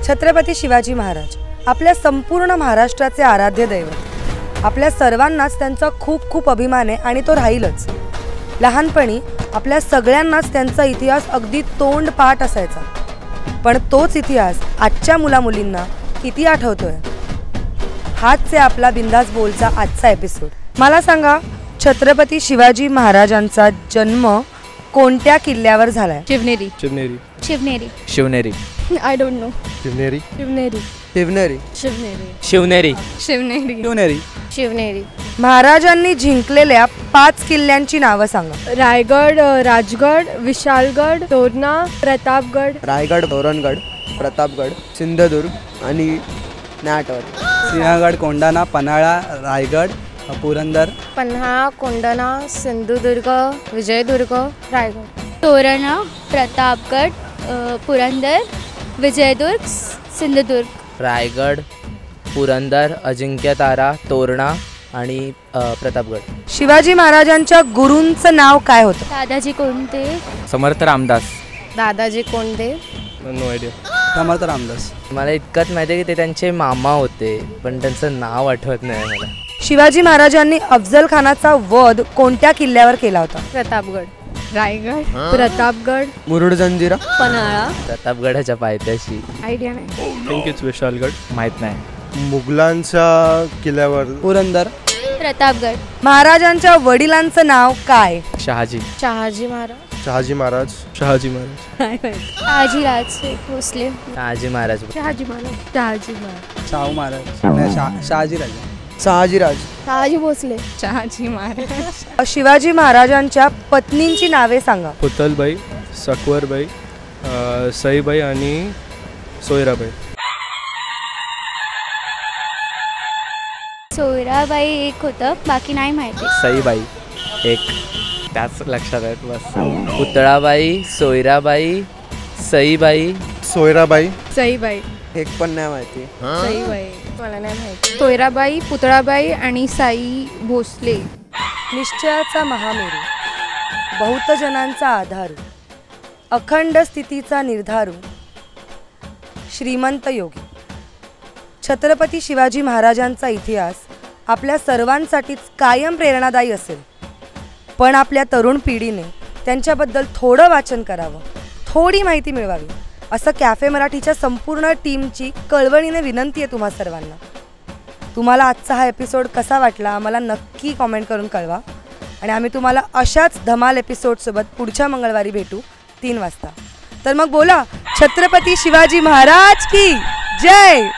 छत्रपती शिवाजी महाराज आपल्या संपूर्ण महाराष्ट्राचे आराध्य दैवत। आपल्या सर्वांनाच त्यांचा खूप खूप अभिमान आहे आणि तो राहीलच। लहानपणी आपल्या सगळ्यांनाच त्यांचा इतिहास अगदी तोंडपाठ असायचा, पण तोच इतिहास आजच्या मुलामुलींना किती आठवतोय? हाच आहे आपला बिंदास बोलचा आजचा एपिसोड। मला सांगा, छत्रपती शिवाजी महाराजांचा जन्म कोणत्या किल्ल्यावर झालाय? Shivneri. Shivneri. Shivneri. Shivneri. I don't know. Shivneri. Shivneri. Shivneri. Shivneri. Shivneri. Shivneri. Shivneri. Shivneri. महाराजांनी जिंकलेल्या 5 किल्ल्यांची नावं सांगा। रायगड, राजगड, विशालगड, तोरणा, प्रतापगड। रायगड, तोरणगड, प्रतापगड, सिंधुदुर्ग आणि नाटवड। सिंहगड, कोंढाणा, पन्हाळा, रायगड, पुरंदर। पन्हाळा, कोंढाणा, सिंधुदुर्ग, विजयदुर्ग, रायगड। तोरणा, प्रतापगड, पुरंदर, विजयदुर्ग, सिंधुदुर्ग। रायगड, पुरंदर, अजिंक्यतारा, तोरणा आणि प्रतापगड। शिवाजी महाराजांच्या गुरूंचं नाव काय होतं? दादाजी कोंडे। समर्थ रामदास। दादाजी कोंडे। No idea. समर्थ रामदास। मला इतकंच माहिती आहे की ते त्यांचे मामा होते, पण त्यांचं नाव आठवत नाही मला। शिवाजी महाराजांनी अफजल खानाचा वध कोणत्या किल्ल्यावर केला होता? प्रतापगड। रायगड, प्रतापगड, मुरुड जंजिरा, पन्हाळा। प्रतापगडाच्या पायथ्याशी। आयडिया नाही। Think it's Vishalgad. माहित नाही। मुघलांच्या किल्ल्यावर पुरंदर। प्रतापगड। महाराजांच्या वडिलांचं नाव काय? शहाजी। शहाजी महाराज। शहाजी महाराज। शहाजी महाराज। शहाजीराजे भोसले। शहाजी महाराज। शहाजी महाराज। शहाजी महाराज। शाहू महाराज। शहाजी राजा। शहाजीराज। शहाजी भोसले। शहाजी महाराज। शिवाजी महाराजांच्या पत्नींची नावे सांगा। पुतलबाई, सकवरबाई, सईबाई आणि सोयराबाई। सोयराबाई एक होतं, बाकी नाही माहिती। सईबाई एक, त्याच लक्षात आहेत बस। पुतळाबाई, सोयराबाई, सईबाई, सोयराबाई। सईबाई। एक पण नाही माहिती। सईबाई मला नाही माहिती। सोयराबाई, पुतळाबाई आणि साई भोसले। निश्चयाचा महामेरू, बहुतजनांचा आधारू, अखंड स्थितीचा निर्धारू, श्रीमंत योगी। छत्रपती शिवाजी महाराजांचा इतिहास आपल्या सर्वांसाठीच कायम प्रेरणादायी असेल, पण आपल्या तरुण पिढीने त्यांच्याबद्दल थोडं वाचन करावं, थोडी माहिती मिळवावी, असं कॅफे मराठीच्या संपूर्ण टीमची कळवळीने विनंती आहे तुम्हा सर्वांना। तुम्हाला आजचा हा एपिसोड कसा वाटला आम्हाला नक्की कॉमेंट करून कळवा, आणि आम्ही तुम्हाला अशाच धमाल एपिसोडसोबत पुढच्या मंगळवारी भेटू 3 वाजता। तर मग बोला, छत्रपती शिवाजी महाराज की जय।